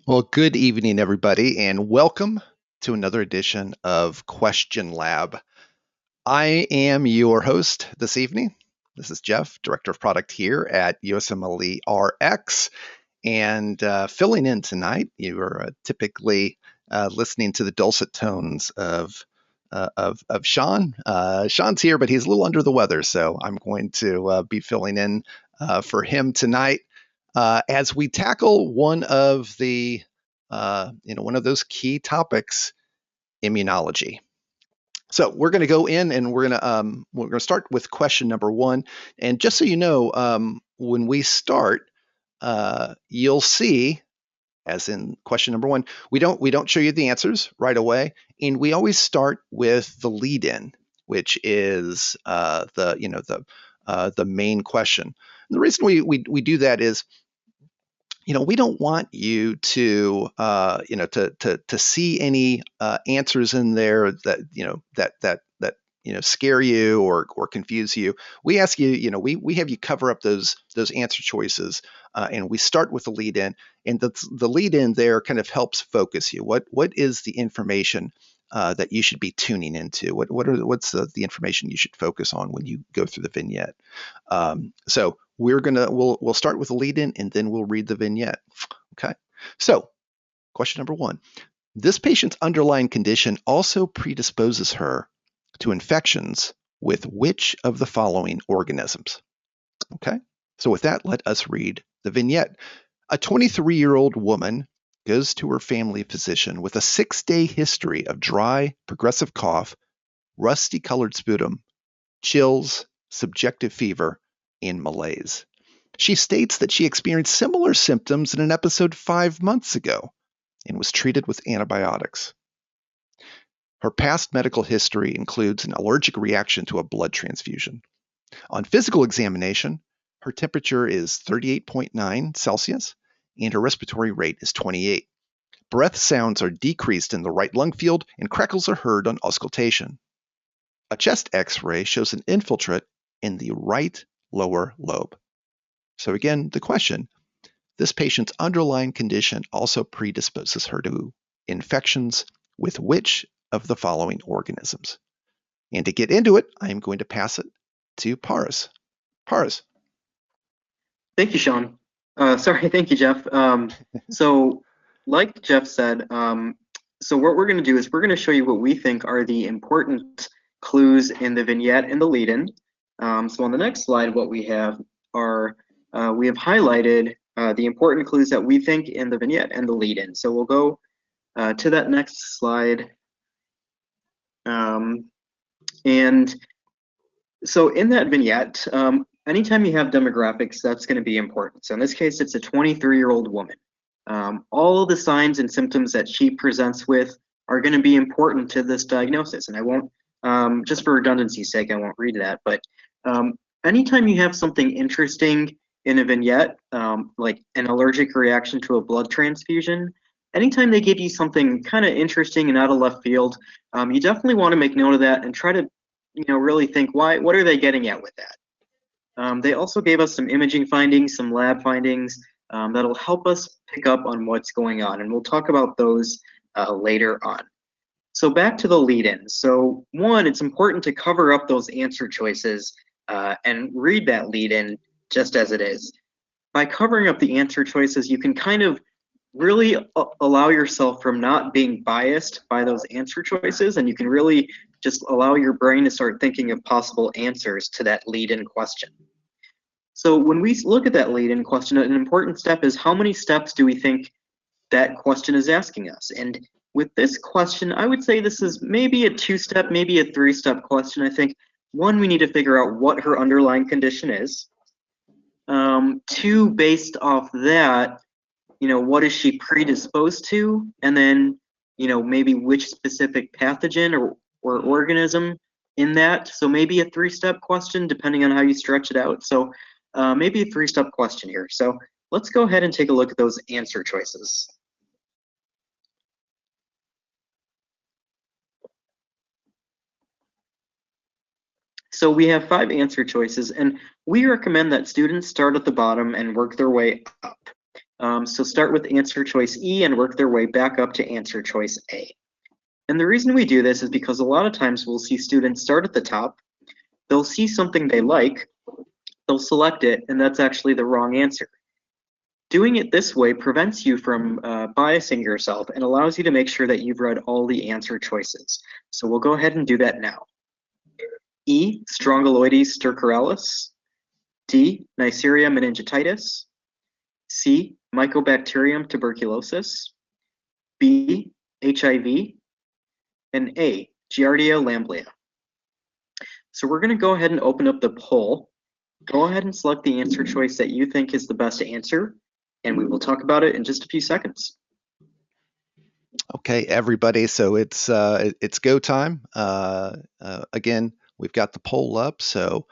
Well, good evening, everybody, and welcome to another edition of Question Lab. I am your host this evening. This is Jeff, Director of Product here at USMLE-Rx, and filling in tonight. You are typically listening to the dulcet tones of Sean. Sean's here, but he's a little under the weather, so I'm going to be filling in for him tonight as we tackle one of the one of those key topics, immunology. So we're going to go in and we're going to start with question number one. And just so you know, when we start, you'll see, as in question number one, we don't show you the answers right away, and we always start with the lead-in, which is the main question. And the reason we do that is, we don't want you to to see any answers in there that scare you or confuse you. We ask you, we have you cover up those answer choices, and we start with the lead in, and the lead in there kind of helps focus you. What is the information that you should be tuning into? What's the information you should focus on when you go through the vignette? So we'll start with the lead in, and then we'll read the vignette. Okay. So question number one: this patient's underlying condition also predisposes her to infections with which of the following organisms? Okay. So with that, let us read the vignette. A 23-year-old woman goes to her family physician with a 6-day history of dry, progressive cough, rusty-colored sputum, chills, subjective fever, and malaise. She states that she experienced similar symptoms in an episode 5 months ago and was treated with antibiotics. Her past medical history includes an allergic reaction to a blood transfusion. On physical examination, her temperature is 38.9 Celsius and her respiratory rate is 28. Breath sounds are decreased in the right lung field and crackles are heard on auscultation. A chest x-ray shows an infiltrate in the right lower lobe. So again, the question: this patient's underlying condition also predisposes her to infections with which of the following organisms? And to get into it, I'm going to pass it to Paris. Paris. Thank you, Sean. Thank you, Jeff. So, like Jeff said, so what we're going to do is we're going to show you what we think are the important clues in the vignette and the lead-in. So on the next slide, what we have are we have highlighted the important clues that we think in the vignette and the lead-in. So we'll go to that next slide. And so in that vignette, anytime you have demographics, that's going to be important. So in this case, it's a 23-year-old woman. All of the signs and symptoms that she presents with are going to be important to this diagnosis. And I won't, just for redundancy's sake, I won't read that. But anytime you have something interesting in a vignette, like an allergic reaction to a blood transfusion, anytime they give you something kind of interesting and out of left field, you definitely want to make note of that and try to really think, what are they getting at with that? They also gave us some imaging findings, some lab findings that'll help us pick up on what's going on, and we'll talk about those later on. So back to the lead-in. So one, it's important to cover up those answer choices and read that lead-in just as it is. By covering up the answer choices, you can kind of really allow yourself from not being biased by those answer choices, and you can really just allow your brain to start thinking of possible answers to that lead-in question. So when we look at that lead-in question, an important step is how many steps do we think that question is asking us? And with this question, I would say this is maybe a 2-step, maybe a 3-step question. I think, one, we need to figure out what her underlying condition is. 2, based off that, what is she predisposed to? And then, maybe which specific pathogen or organism in that. So maybe a 3-step question, depending on how you stretch it out. So maybe a 3-step question here. So let's go ahead and take a look at those answer choices. So we have 5 answer choices, and we recommend that students start at the bottom and work their way up. So start with answer choice E and work their way back up to answer choice A. And the reason we do this is because a lot of times we'll see students start at the top, they'll see something they like, they'll select it, and that's actually the wrong answer. Doing it this way prevents you from biasing yourself and allows you to make sure that you've read all the answer choices. So we'll go ahead and do that now. E, Strongyloides stercoralis. D, Neisseria meningititis. C, Mycobacterium tuberculosis. B, HIV. And A, Giardia lamblia. So we're going to go ahead and open up the poll. Go ahead and select the answer choice that you think is the best answer, and we will talk about it in just a few seconds. Okay, everybody. So it's go time. Again, we've got the poll up. So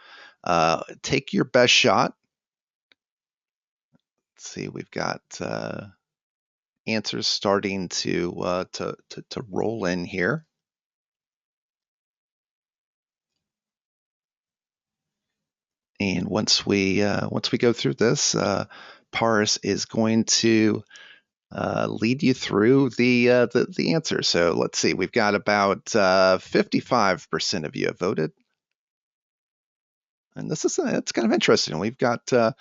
take your best shot. Let's see, we've got answers starting to roll in here. And once we go through this, Paris is going to lead you through the answer. So let's see, we've got about 55% of you have voted, and it's kind of interesting. We've got a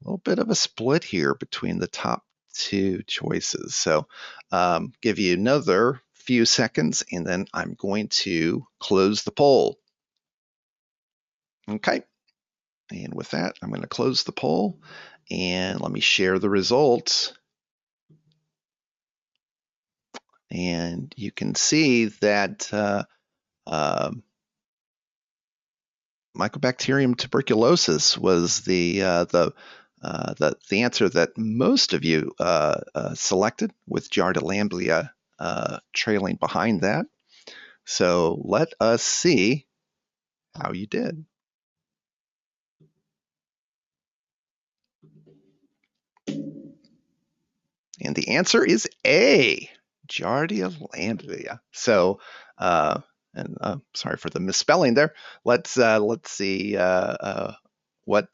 little bit of a split here between the top two choices. So give you another few seconds, and then I'm going to close the poll. Okay. And with that, I'm going to close the poll, and let me share the results. And you can see that Mycobacterium tuberculosis was the answer that most of you selected, with Giardia lamblia trailing behind that. So let us see how you did. And the answer is A, Giardia lamblia. So, sorry for the misspelling there. Let's see what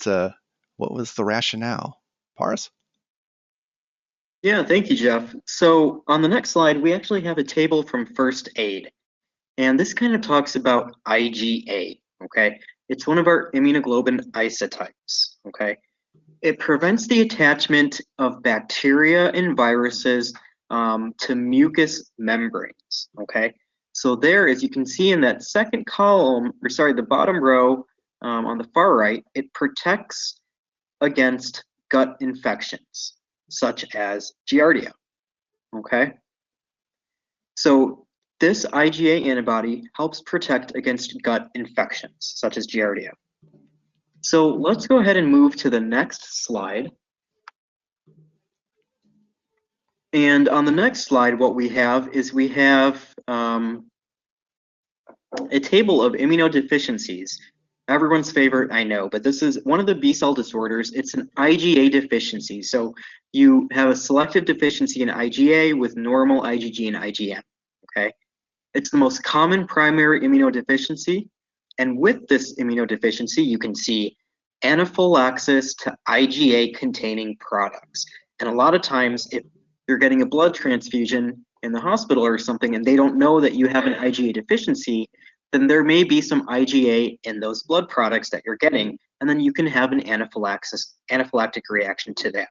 was the rationale, Paris? Yeah, thank you, Jeff. So on the next slide, we actually have a table from First Aid, and this kind of talks about IgA. Okay, it's one of our immunoglobulin isotypes. Okay, it prevents the attachment of bacteria and viruses to mucous membranes. Okay, so there, as you can see in that second column, or sorry, the bottom row on the far right, it protects against gut infections such as Giardia. Okay, so this IgA antibody helps protect against gut infections such as Giardia. So let's go ahead and move to the next slide. And on the next slide, what we have is we have a table of immunodeficiencies. Everyone's favorite, I know, but this is one of the B-cell disorders. It's an IgA deficiency. So you have a selective deficiency in IgA with normal IgG and IgM, okay? It's the most common primary immunodeficiency. And with this immunodeficiency, you can see anaphylaxis to IgA-containing products. And a lot of times, if you're getting a blood transfusion in the hospital or something and they don't know that you have an IgA deficiency, then there may be some IgA in those blood products that you're getting, and then you can have an anaphylactic reaction to that.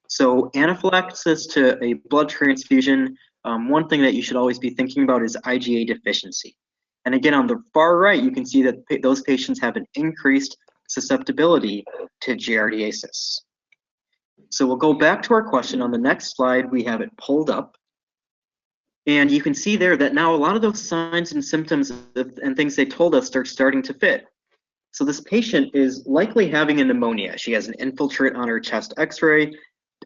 So anaphylaxis to a blood transfusion, one thing that you should always be thinking about is IgA deficiency. And again, on the far right, you can see that those patients have an increased susceptibility to giardiasis. So we'll go back to our question. On the next slide, we have it pulled up. And you can see there that now a lot of those signs and symptoms and things they told us are starting to fit. So this patient is likely having a pneumonia. She has an infiltrate on her chest x-ray,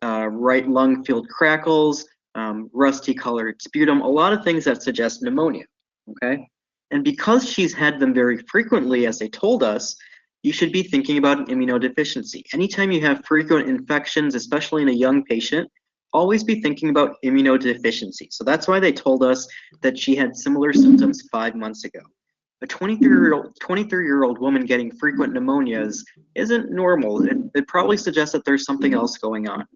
right lung filled crackles, rusty colored sputum, a lot of things that suggest pneumonia, okay? And because she's had them very frequently, as they told us, you should be thinking about an immunodeficiency. Anytime you have frequent infections, especially in a young patient, always be thinking about immunodeficiency. So that's why they told us that she had similar symptoms 5 months ago. A 23-year-old woman getting frequent pneumonias isn't normal. It probably suggests that there's something else going on.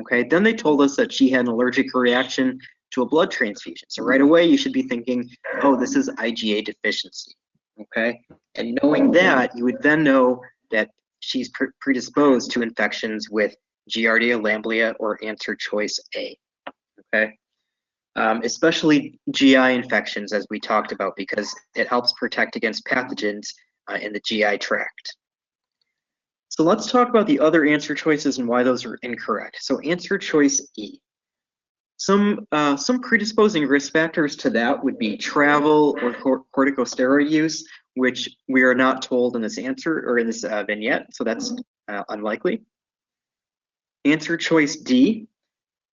Okay, then they told us that she had an allergic reaction to a blood transfusion. So right away, you should be thinking, oh, this is IgA deficiency. Okay, and knowing that, you would then know that she's predisposed to infections with Giardia lamblia or answer choice A. Okay, especially GI infections, as we talked about, because it helps protect against pathogens in the GI tract. So let's talk about the other answer choices and why those are incorrect. So answer choice E. Some predisposing risk factors to that would be travel or corticosteroid use, which we are not told in this answer or in this vignette, so that's unlikely. Answer choice D.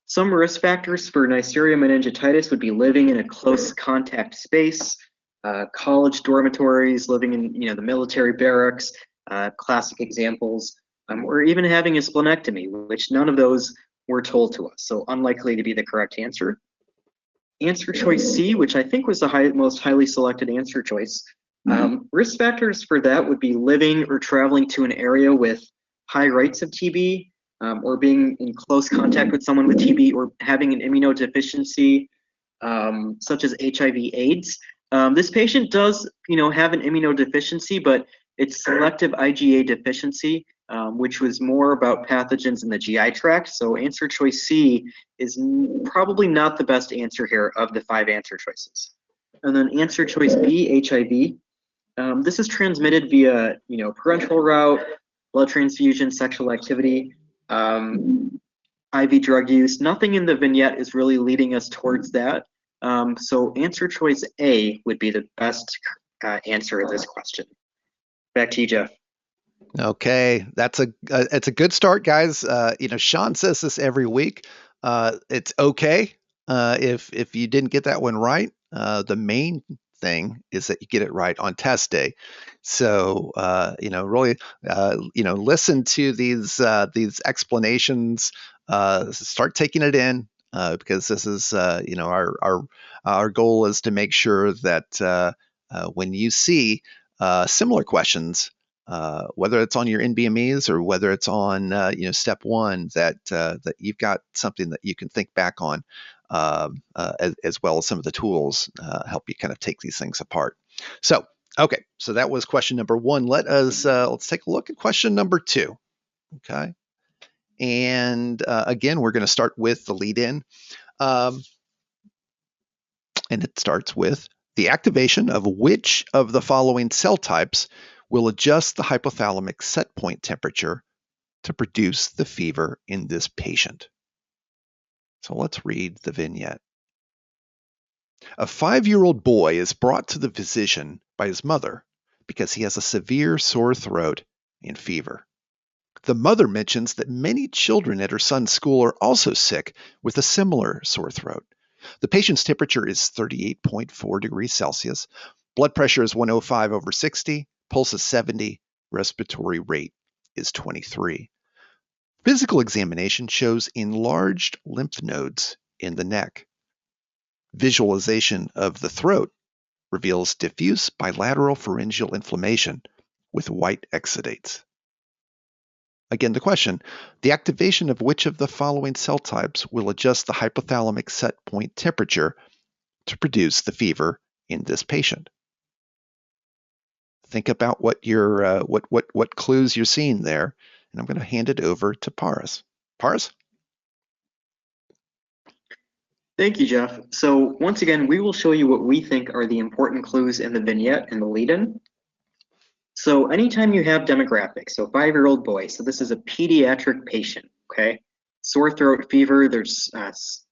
Some risk factors for Neisseria meningitidis would be living in a close contact space, college dormitories, living in the military barracks, classic examples, or even having a splenectomy, which none of those were told to us, so unlikely to be the correct answer. Answer choice C, which I think was the most highly selected answer choice. Risk factors for that would be living or traveling to an area with high rates of TB, or being in close contact with someone with TB, or having an immunodeficiency, such as HIV/AIDS. This patient does, have an immunodeficiency, but it's selective IgA deficiency, which was more about pathogens in the GI tract. So answer choice C is probably not the best answer here of the 5 answer choices. And then answer choice B, HIV. This is transmitted via, parenteral route, blood transfusion, sexual activity, IV drug use. Nothing in the vignette is really leading us towards that. So answer choice A would be the best answer in this question. Back to you, Jeff. Okay, it's a good start, guys. Sean says this every week. It's okay if you didn't get that one right. The main thing is that you get it right on test day. So really, listen to these explanations. Start taking it in because this is our goal is to make sure that when you see similar questions, whether it's on your NBMEs or whether it's on step 1, that you've got something that you can think back on, as well as some of the tools help you kind of take these things apart. So okay, so that was question number 1. Let's take a look at question number 2. Okay, and again, we're going to start with the lead in, and it starts with the activation of which of the following cell types will adjust the hypothalamic set point temperature to produce the fever in this patient. So let's read the vignette. A 5-year-old boy is brought to the physician by his mother because he has a severe sore throat and fever. The mother mentions that many children at her son's school are also sick with a similar sore throat. The patient's temperature is 38.4 degrees Celsius. Blood pressure is 105/60. Pulse is 70. Respiratory rate is 23. Physical examination shows enlarged lymph nodes in the neck. Visualization of the throat reveals diffuse bilateral pharyngeal inflammation with white exudates. Again, the question, the activation of which of the following cell types will adjust the hypothalamic set point temperature to produce the fever in this patient? Think about what what clues you're seeing there, and I'm going to hand it over to Paras. Paras? Thank you, Jeff. So once again, we will show you what we think are the important clues in the vignette and the lead-in. So anytime you have demographics, so 5-year-old boy, so this is a pediatric patient, okay? Sore throat, fever, there's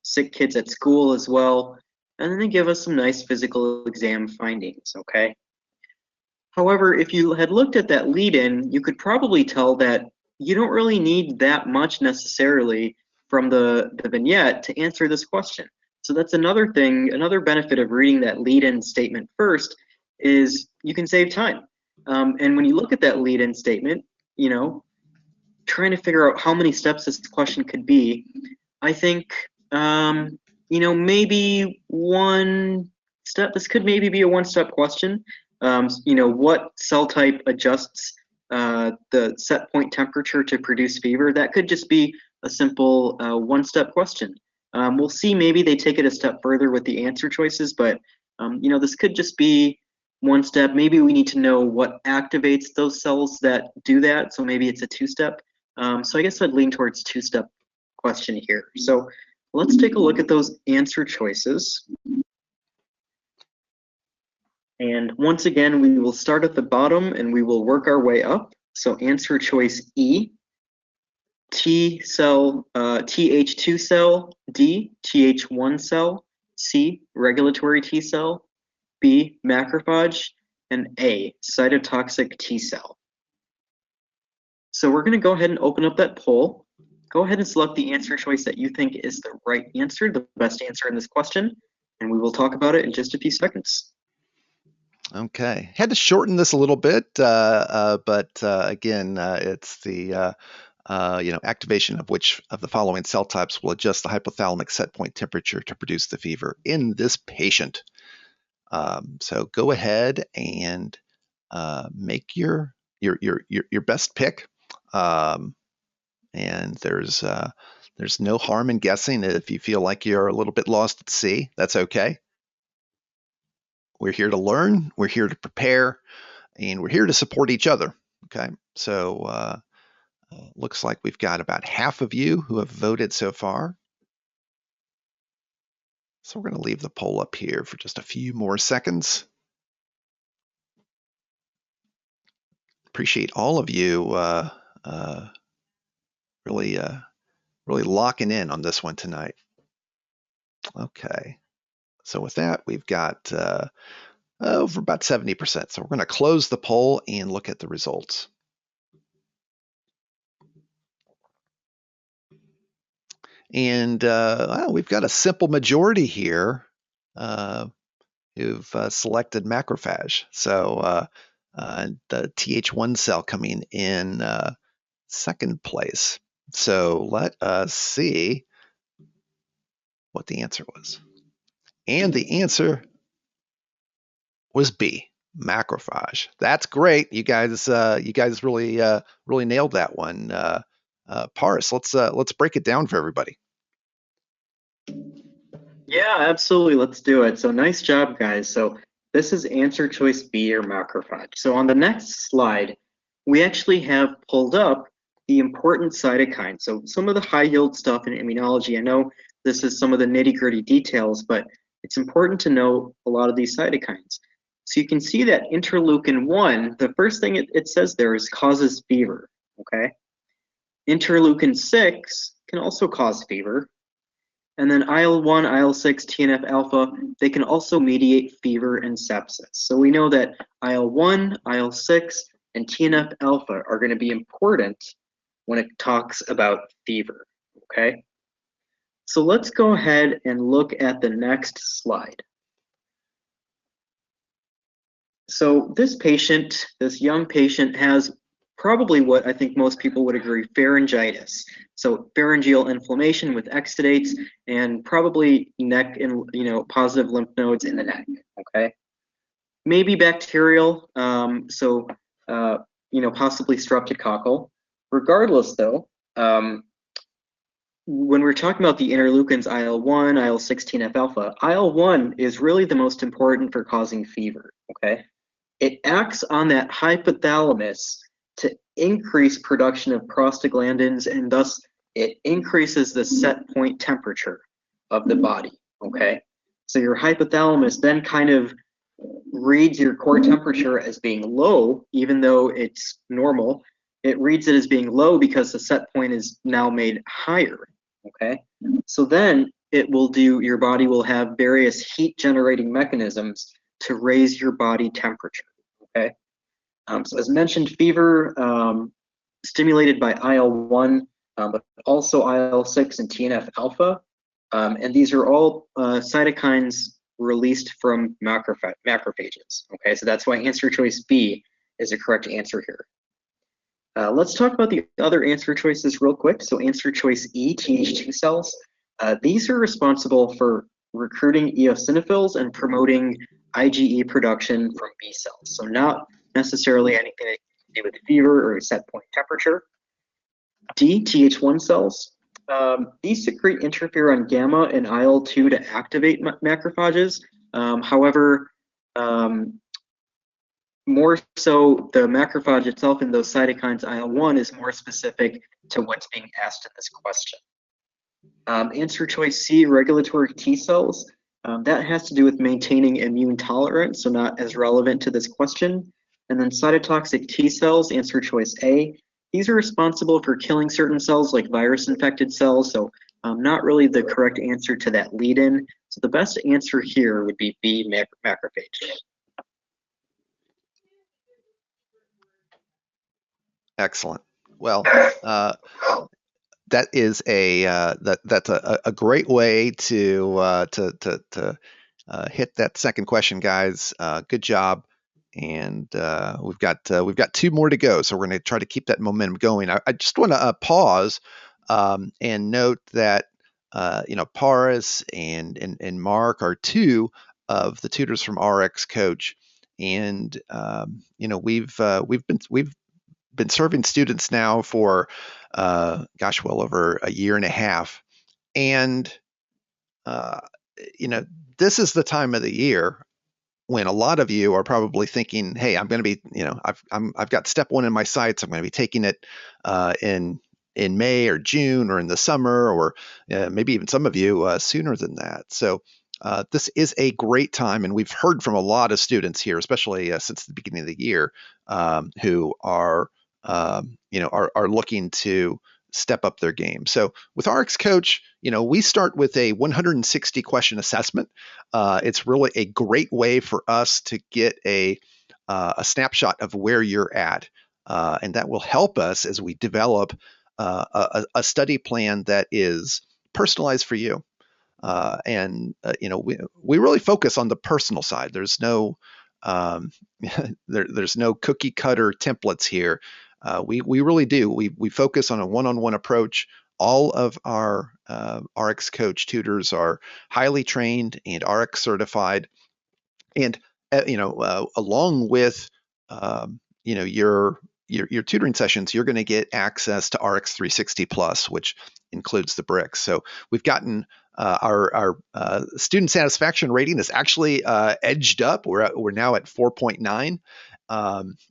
sick kids at school as well, and then they give us some nice physical exam findings, okay? However, if you had looked at that lead-in, you could probably tell that you don't really need that much necessarily from the vignette to answer this question. So that's another thing, another benefit of reading that lead-in statement first is you can save time. And when you look at that lead-in statement, trying to figure out how many steps this question could be, I think, maybe one step, this could maybe be a one-step question. What cell type adjusts the set point temperature to produce fever? That could just be a simple one-step question. We'll see maybe they take it a step further with the answer choices, but this could just be one step. Maybe we need to know what activates those cells that do that, so maybe it's a two-step. So I guess I'd lean towards two-step question here. So let's take a look at those answer choices. And once again, we will start at the bottom and we will work our way up. So answer choice E, T cell, Th2 cell, D, Th1 cell, C, regulatory T cell, B, macrophage, and A, cytotoxic T cell. So we're going to go ahead and open up that poll. Go ahead and select the answer choice that you think is the right answer, the best answer in this question, and we will talk about it in just a few seconds. Okay, had to shorten this a little bit, but again, it's the activation of which of the following cell types will adjust the hypothalamic set point temperature to produce the fever in this patient. So go ahead and make your best pick, and there's no harm in guessing. If you feel like you're a little bit lost at sea, that's okay. We're here to learn, we're here to prepare, and we're here to support each other. Okay, so looks like we've got about half of you who have voted so far. So we're going to leave the poll up here for just a few more seconds. Appreciate all of you really locking in on this one tonight. Okay, so with that, we've got over about 70%. So we're going to close the poll and look at the results. And we've got a simple majority here who've selected macrophage. So the Th1 cell coming in second place. So let us see what the answer was. And the answer was B, macrophage. That's great. You guys really nailed that one. Paris, let's break it down for everybody. Yeah, absolutely. Let's do it. So nice job, guys. So this is answer choice B, or macrophage. So on the next slide, we actually have pulled up the important cytokines. So some of the high yield stuff in immunology, I know this is some of the nitty gritty details, but it's important to know a lot of these cytokines. So you can see that interleukin 1, the first thing it says there is causes fever, okay? Interleukin 6 can also cause fever. And then IL-1, IL-6, TNF-alpha, they can also mediate fever and sepsis. So we know that IL-1, IL-6, and TNF-alpha are going to be important when it talks about fever, okay? So let's go ahead and look at the next slide. So this patient, this young patient, has probably what I think most people would agree, pharyngitis. So pharyngeal inflammation with exudates and probably neck and positive lymph nodes in the neck. Okay, maybe bacterial. Possibly streptococcal. Regardless, though, when we're talking about the interleukins IL-1, IL-6, TNF-alpha, IL-1 is really the most important for causing fever. Okay, it acts on that hypothalamus to increase production of prostaglandins, and thus it increases the set point temperature of the body, okay? So your hypothalamus then kind of reads your core temperature as being low, even though it's normal. It reads it as being low because the set point is now made higher, okay? So then your body will have various heat generating mechanisms to raise your body temperature, okay? So as mentioned, fever stimulated by IL-1, but also IL-6 and TNF-alpha. And these are all cytokines released from macrophages. Okay, so that's why answer choice B is a correct answer here. Let's talk about the other answer choices real quick. So answer choice E, Th2 cells. These are responsible for recruiting eosinophils and promoting IgE production from B cells. So not necessarily anything that can do with fever or set point temperature. D, Th1 cells. These secrete interferon gamma and IL-2 to activate macrophages. However, more so the macrophage itself and those cytokines IL-1 is more specific to what's being asked in this question. Answer choice C, regulatory T cells. That has to do with maintaining immune tolerance, so not as relevant to this question. And then cytotoxic T cells, answer choice A. These are responsible for killing certain cells like virus-infected cells, so not really the correct answer to that lead-in. So the best answer here would be B, macrophage. Excellent. Well, that is that's a great way to hit that second question, guys. Good job. And we've got two more to go, so we're going to try to keep that momentum going. I just want to pause and note that Paris and Mark are two of the tutors from RX Coach, and we've been serving students now for well over a year and a half, and uh, this is the time of the year when a lot of you are probably thinking, "Hey, I'm going to be, I've got step one in my sights. I'm going to be taking it in May or June or in the summer, or maybe even some of you sooner than that." So this is a great time, and we've heard from a lot of students here, especially since the beginning of the year, who are looking to step up their game. So with RX Coach, we start with a 160 question assessment. It's really a great way for us to get a snapshot of where you're at, and that will help us as we develop a study plan that is personalized for you. We really focus on the personal side. There's no there's no cookie cutter templates here. We really do. We focus on a one-on-one approach. All of our RX Coach tutors are highly trained and RX certified, and along with your tutoring sessions, you're going to get access to RX 360 Plus, which includes the bricks. So we've gotten our student satisfaction rating is actually edged up. We're now at 4.9,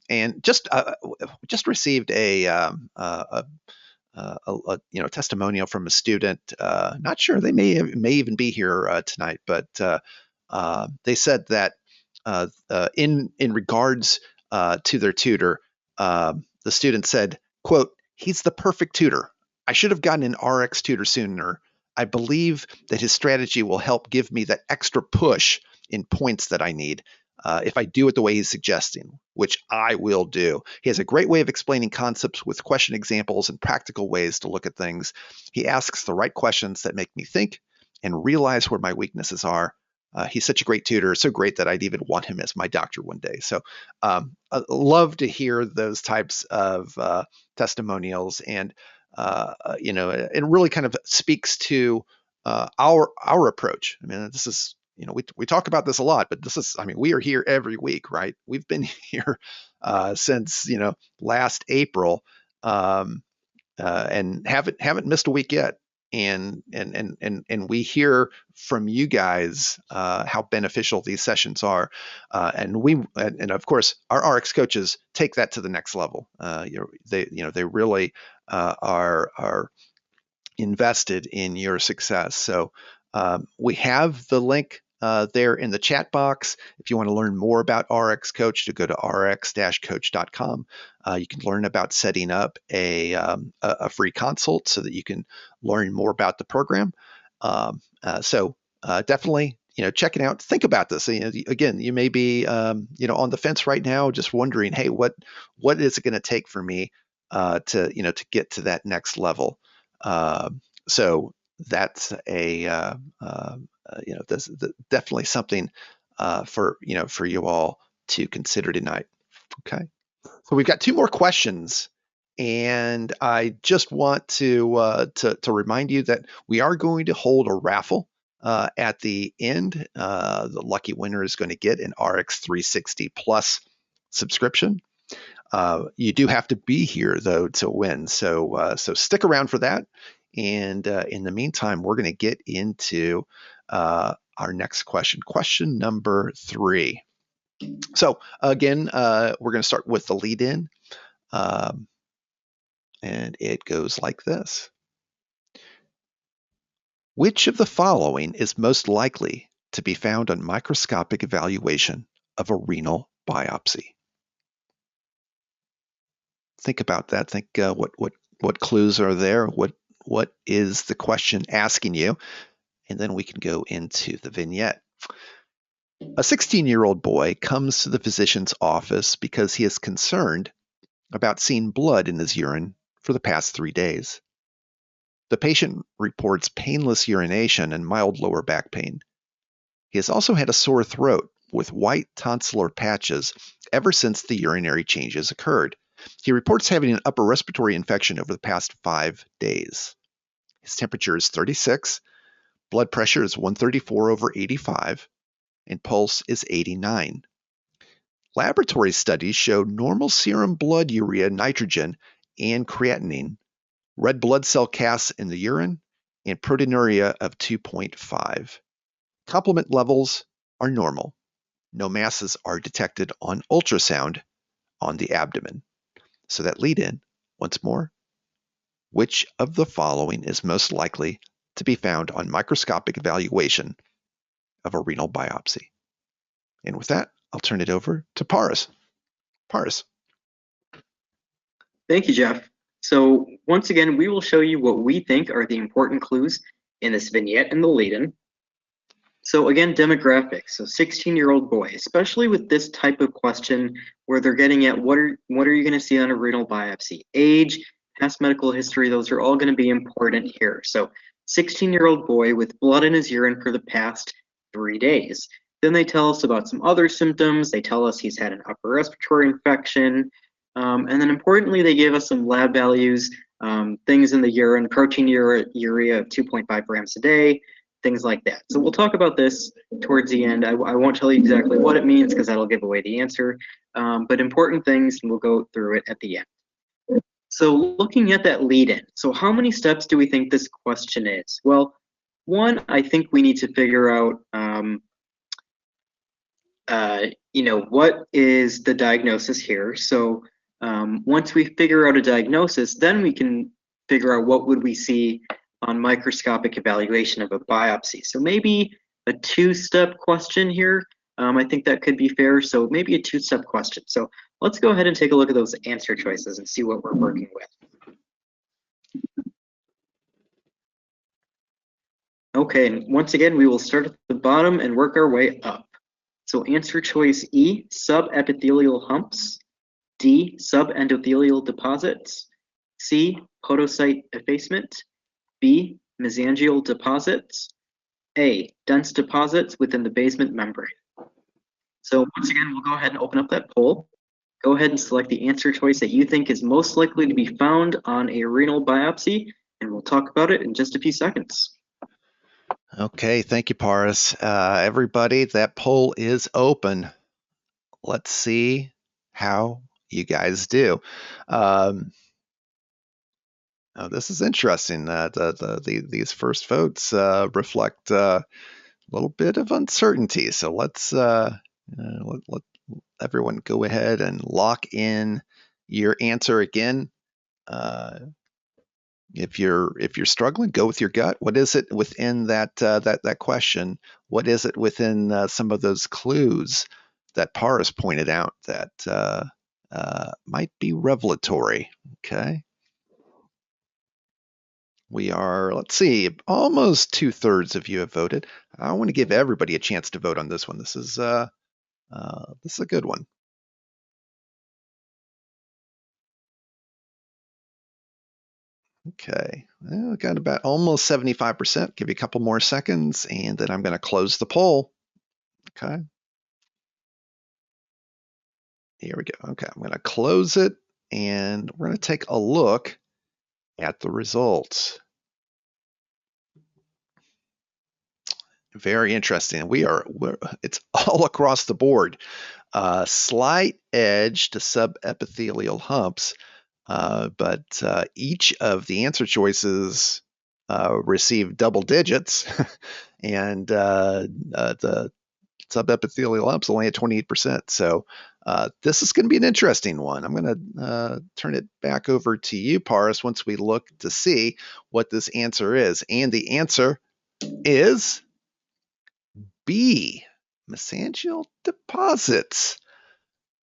and just received a testimonial from a student. Not sure, they may even be here tonight, but they said that in regards to their tutor, the student said, "quote He's the perfect tutor. I should have gotten an RX tutor sooner. I believe that his strategy will help give me that extra push in points that I need if I do it the way he's suggesting, which I will do. He has a great way of explaining concepts with question examples and practical ways to look at things. He asks the right questions that make me think and realize where my weaknesses are. He's such a great tutor, so great that I'd even want him as my doctor one day." So I love to hear those types of testimonials, and it really kind of speaks to our approach. I mean, this is, we talk about this a lot, but this is, I mean, we are here every week, right? We've been here since last April, and haven't missed a week yet. And we hear from you guys how beneficial these sessions are, and of course our RX coaches take that to the next level. They really are invested in your success. So we have the link there in the chat box. If you want to learn more about RX Coach, to go to rx-coach.com. You can learn about setting up a free consult so that you can learn more about the program. So definitely, check it out. Think about this. Again, you may be, on the fence right now, just wondering, hey, what is it going to take for me to get to that next level? So that's this definitely something for you all to consider tonight. Okay, so we've got two more questions, and I just want to remind you that we are going to hold a raffle at the end. The lucky winner is going to get an RX 360 Plus subscription. You do have to be here though to win, so stick around for that. And in the meantime, we're going to get into our next question, question number 3. So again, we're going to start with the lead-in, and it goes like this. Which of the following is most likely to be found on microscopic evaluation of a renal biopsy? Think about that. Think what clues are there? What is the question asking you? And then we can go into the vignette. A 16-year-old boy comes to the physician's office because he is concerned about seeing blood in his urine for the past 3 days. The patient reports painless urination and mild lower back pain. He has also had a sore throat with white tonsillar patches ever since the urinary changes occurred. He reports having an upper respiratory infection over the past 5 days. His temperature is 36, blood pressure is 134/85, and pulse is 89. Laboratory studies show normal serum blood urea nitrogen and creatinine, red blood cell counts in the urine, and proteinuria of 2.5. Complement levels are normal. No masses are detected on ultrasound on the abdomen. So that lead in, once more, which of the following is most likely to be found on microscopic evaluation of a renal biopsy? And with that, I'll turn it over to Paris. Paris. Thank you, Jeff. So once again, we will show you what we think are the important clues in this vignette and the lead-in. So again, demographics. So 16-year-old boy, especially with this type of question where they're getting at what are you going to see on a renal biopsy? Age, past medical history, those are all going to be important here. So 16-year-old boy with blood in his urine for the past 3 days. Then they tell us about some other symptoms. They tell us he's had an upper respiratory infection. And then importantly, they give us some lab values, things in the urine, protein urea of 2.5 grams a day, things like that. So we'll talk about this towards the end. I won't tell you exactly what it means because that'll give away the answer, but important things, and we'll go through it at the end. So looking at that lead-in, so how many steps do we think this question is? Well, one, I think we need to figure out, what is the diagnosis here? So once we figure out a diagnosis, then we can figure out what would we see on microscopic evaluation of a biopsy. So maybe a 2-step question here. I think that could be fair. So maybe a 2-step question. So let's go ahead and take a look at those answer choices and see what we're working with. Okay, and once again, we will start at the bottom and work our way up. So answer choice E, subepithelial humps. D, subendothelial deposits. C, podocyte effacement. B, mesangial deposits. A, dense deposits within the basement membrane. So once again, we'll go ahead and open up that poll. Go ahead and select the answer choice that you think is most likely to be found on a renal biopsy, and we'll talk about it in just a few seconds. Okay, thank you, Paris. Everybody, that poll is open. Let's see how you guys do. Oh, this is interesting. These first votes reflect a little bit of uncertainty. So let's let everyone go ahead and lock in your answer again. If you're struggling, go with your gut. What is it within that question? What is it within some of those clues that Paris pointed out that might be revelatory? Okay. We are, let's see, almost 2/3 of you have voted. I want to give everybody a chance to vote on this one. This is a good one. Okay, well, got about almost 75%. Give you a couple more seconds, and then I'm going to close the poll. Okay. Here we go. Okay, I'm going to close it, and we're going to take a look at the results. Very interesting. It's all across the board. Slight edge to subepithelial humps, but each of the answer choices received double digits, and the subepithelial lumps only at 28%. So this is going to be an interesting one. I'm going to turn it back over to you, Paris, once we look to see what this answer is. And the answer is B. Mesangial deposits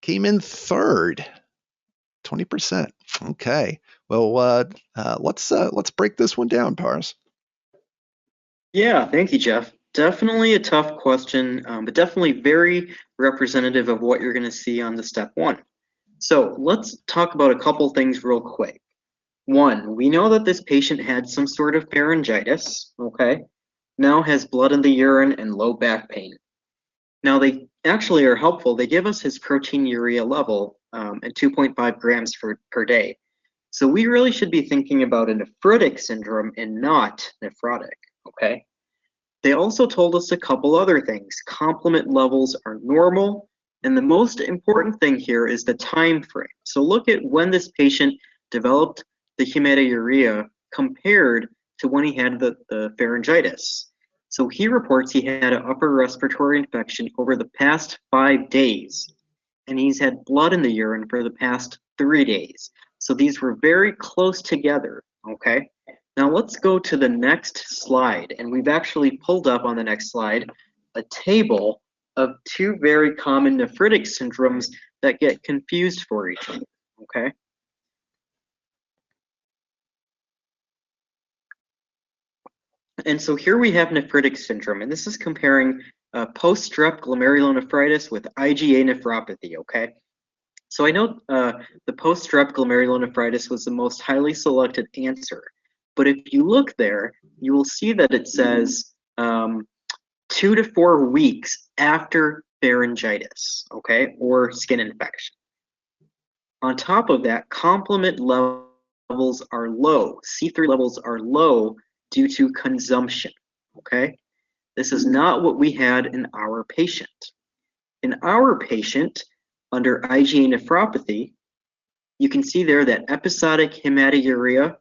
came in third, 20%. Okay. Well, let's break this one down, Paris. Yeah, thank you, Jeff. Definitely a tough question, but definitely very representative of what you're going to see on the step one. So let's talk about a couple things real quick. One, we know that this patient had some sort of pharyngitis, okay? Now has blood in the urine and low back pain. Now they actually are helpful. They give us his proteinuria level at 2.5 grams per day. So we really should be thinking about a nephritic syndrome and not nephrotic, okay? They also told us a couple other things. Complement levels are normal, and the most important thing here is the time frame. So look at when this patient developed the hematuria compared to when he had the pharyngitis. So he reports he had an upper respiratory infection over the past 5 days, and he's had blood in the urine for the past 3 days. So these were very close together, okay? Now let's go to the next slide, and we've actually pulled up on the next slide a table of two very common nephritic syndromes that get confused for each other, okay? And so here we have nephritic syndrome, and this is comparing post-strep glomerulonephritis with IgA nephropathy, okay? So I know the post-strep glomerulonephritis was the most highly selected answer, but if you look there, you will see that it says 2 to 4 weeks after pharyngitis, okay, or skin infection. On top of that, complement levels are low. C3 levels are low due to consumption, okay? This is not what we had in our patient. In our patient, under IgA nephropathy, you can see there that episodic hematuria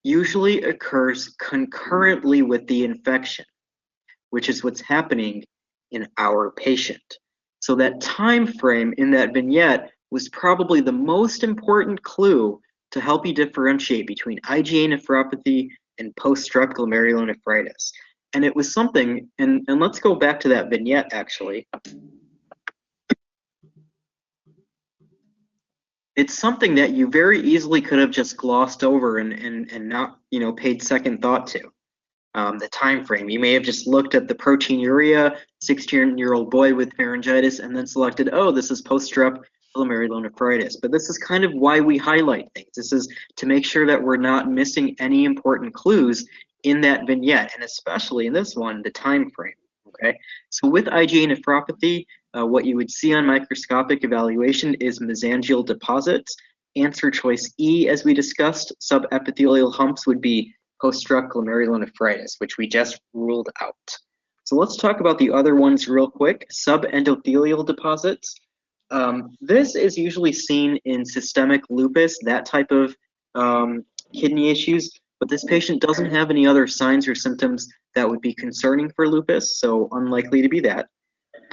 usually occurs concurrently with the infection, which is what's happening in our patient. So that time frame in that vignette was probably the most important clue to help you differentiate between IgA nephropathy and post-strep glomerulonephritis. And it was something, and let's go back to that vignette actually. It's something that you very easily could have just glossed over and not, paid second thought to. The time frame. You may have just looked at the proteinuria, 16-year-old boy with pharyngitis, and then selected, oh, this is post-strep glomerulonephritis. But this is kind of why we highlight things. This is to make sure that we're not missing any important clues in that vignette, and especially in this one, the time frame. Okay, so with IgA nephropathy, what you would see on microscopic evaluation is mesangial deposits. Answer choice E, as we discussed, subepithelial humps would be post-strep glomerulonephritis, which we just ruled out. So let's talk about the other ones real quick. Subendothelial deposits. This is usually seen in systemic lupus, that type of kidney issues, but this patient doesn't have any other signs or symptoms that would be concerning for lupus, so unlikely to be that.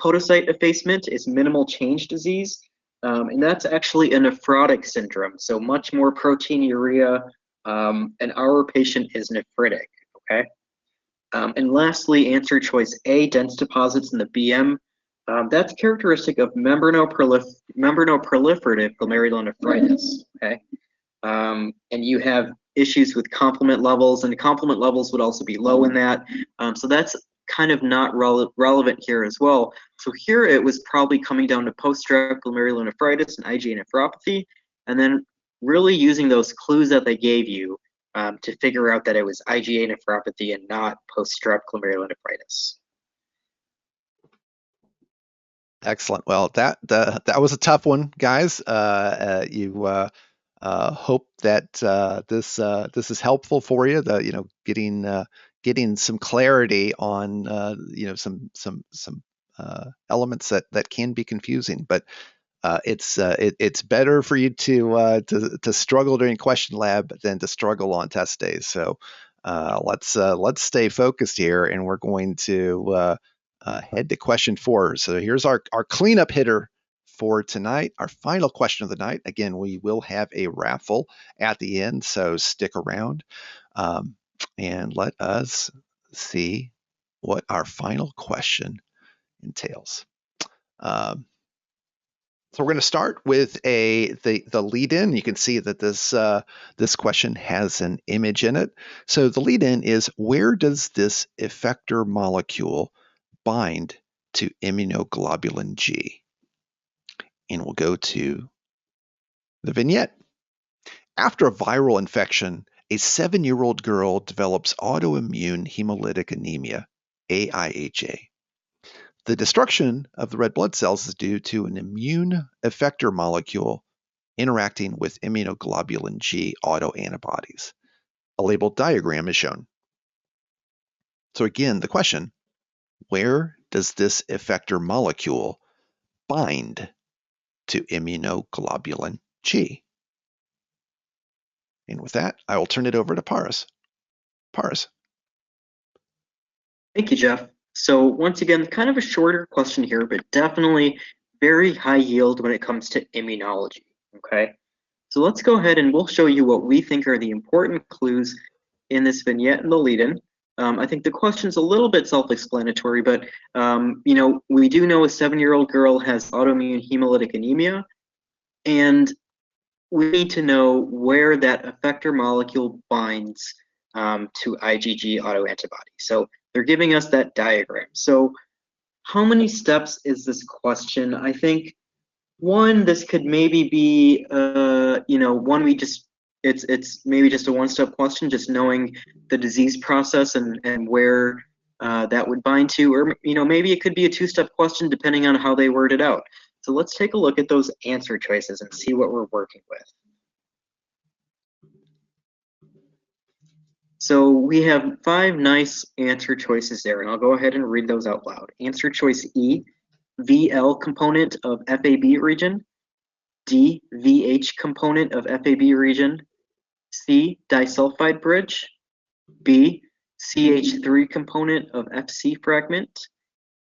Podocyte effacement is minimal change disease, and that's actually a nephrotic syndrome, so much more proteinuria, and our patient is nephritic, okay? And lastly, answer choice A, dense deposits in the BM. That's characteristic of membranoproliferative glomerulonephritis, okay? And you have issues with complement levels, and the complement levels would also be low in that. So that's kind of not relevant here as well. So here it was probably coming down to post-strep glomerulonephritis and IgA nephropathy, and then really using those clues that they gave you to figure out that it was IgA nephropathy and not post-strep glomerulonephritis. Excellent. Well, that was a tough one, guys. You hope that this is helpful for you. Getting some clarity on some elements that can be confusing, but it's better for you to struggle during question lab than to struggle on test days. So let's stay focused here, and we're going to head to question 4. So here's our cleanup hitter for tonight, our final question of the night. Again, we will have a raffle at the end, so stick around, and let us see what our final question entails. So we're going to start with the lead-in. You can see that this question has an image in it. So the lead-in is, where does this effector molecule bind to immunoglobulin G? And we'll go to the vignette. After a viral infection, a 7-year-old girl develops autoimmune hemolytic anemia, AIHA. The destruction of the red blood cells is due to an immune effector molecule interacting with immunoglobulin G autoantibodies. A labeled diagram is shown. So again, the question, where does this effector molecule bind to immunoglobulin G? And with that, I will turn it over to Paras. Paras. Thank you, Jeff. So once again, kind of a shorter question here, but definitely very high yield when it comes to immunology, okay? So let's go ahead and we'll show you what we think are the important clues in this vignette and the lead-in. I think the question's a little bit self-explanatory, but we do know a 7-year-old girl has autoimmune hemolytic anemia, and we need to know where that effector molecule binds to IgG autoantibody. So they're giving us that diagram. So how many steps is this question? I think one, this could maybe be, one it's maybe just a one-step question, just knowing the disease process and where that would bind to, or maybe it could be a 2-step question depending on how they word it out. So let's take a look at those answer choices and see what we're working with. So we have 5 nice answer choices there, and I'll go ahead and read those out loud. Answer choice E, VL component of FAB region. D, VH component of FAB region. C, disulfide bridge. B, CH3 component of FC fragment.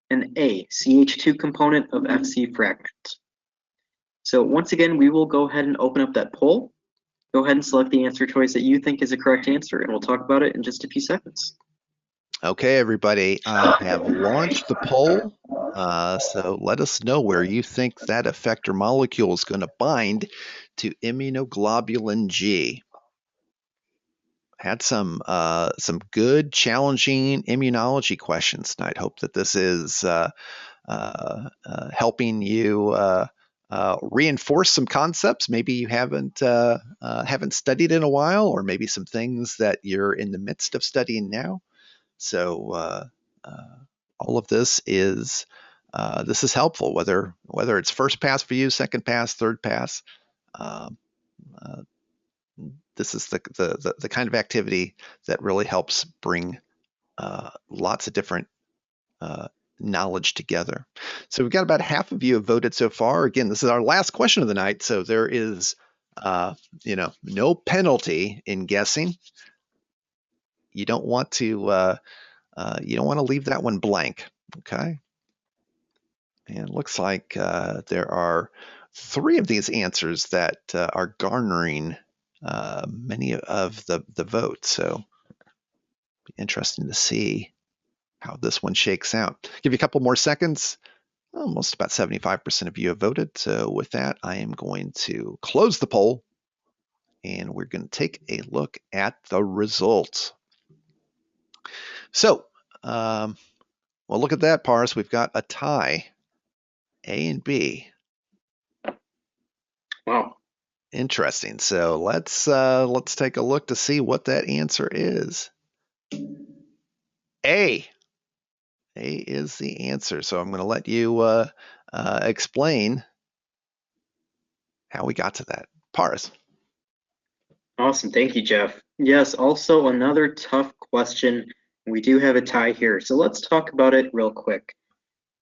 And A, CH2 component of FC fragment. So once again, we will go ahead and open up that poll. Go ahead and select the answer choice that you think is a correct answer, and we'll talk about it in just a few seconds. Okay, everybody, I have launched the poll. So let us know where you think that effector molecule is going to bind to immunoglobulin G. Had some good, challenging immunology questions tonight. Hope that this is helping you reinforce some concepts maybe you haven't studied in a while, or maybe some things that you're in the midst of studying now. So all of this is helpful, whether it's first pass for you, second pass, third pass. This is the kind of activity that really helps bring lots of different knowledge together. So we've got about half of you have voted so far. Again, this is our last question of the night, so there is no penalty in guessing. You don't want to leave that one blank. Okay. And it looks like there are 3 of these answers that are garnering many of the votes. So it'll be interesting to see how this one shakes out. Give you a couple more seconds. Almost about 75% of you have voted. So with that, I am going to close the poll, and we're going to take a look at the results. So, well, look at that, Paras. We've got a tie, A and B. Wow. Interesting. So let's take a look to see what that answer is. A. A is the answer. So I'm going to let you explain how we got to that. Paras. Awesome. Thank you, Jeff. Yes, also another tough question. We do have a tie here. So let's talk about it real quick.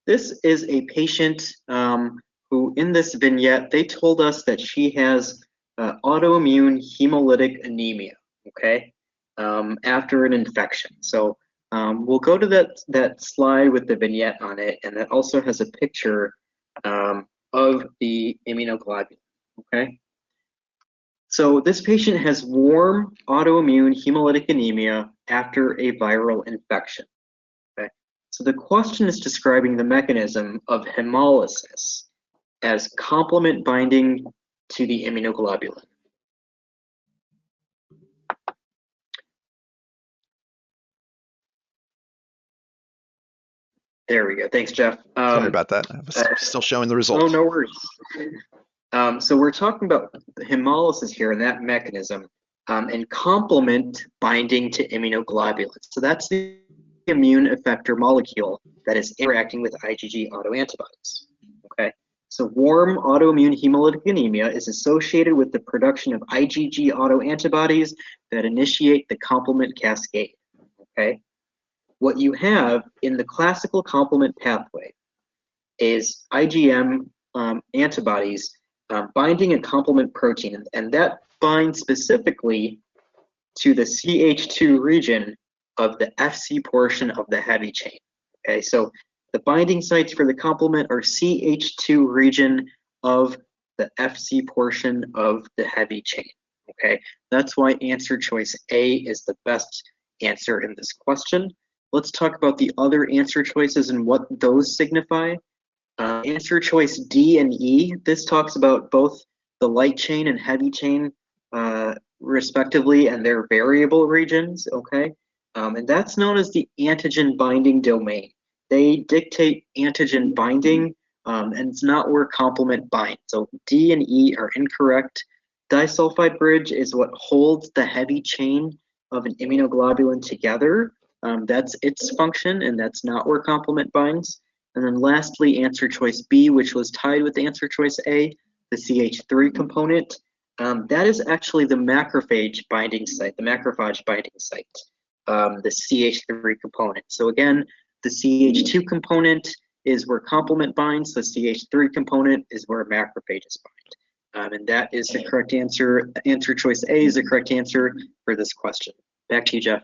This is a patient who, in this vignette, they told us that she has autoimmune hemolytic anemia, okay? after an infection. So we'll go to that slide with the vignette on it, and that also has a picture of the immunoglobulin, okay? So this patient has warm autoimmune hemolytic anemia after a viral infection, okay? So the question is describing the mechanism of hemolysis as complement binding to the immunoglobulin. There we go. Thanks, Jeff. Sorry about that. I was still showing the results. Oh, no worries. So we're talking about hemolysis here and that mechanism, and complement binding to immunoglobulins. So that's the immune effector molecule that is interacting with IgG autoantibodies. Okay. So warm autoimmune hemolytic anemia is associated with the production of IgG autoantibodies that initiate the complement cascade. Okay. What you have in the classical complement pathway is IgM antibodies binding a complement protein, and that binds specifically to the CH2 region of the FC portion of the heavy chain. Okay, so the binding sites for the complement are CH2 region of the FC portion of the heavy chain. Okay, that's why answer choice A is the best answer in this question. Let's talk about the other answer choices and what those signify. Answer choice D and E, this talks about both the light chain and heavy chain respectively, and their variable regions, okay? And that's known as the antigen binding domain. They dictate antigen binding, and it's not where complement binds. So D and E are incorrect. Disulfide bridge is what holds the heavy chain of an immunoglobulin together. That's its function, and that's not where complement binds. And then lastly, answer choice B, which was tied with answer choice A, the CH3 component. That is actually the macrophage binding site, the macrophage binding site, the CH3 component. So again, the CH2 component is where complement binds, the CH3 component is where macrophages bind. And that is the correct answer. Answer choice A is the correct answer for this question. Back to you, Jeff.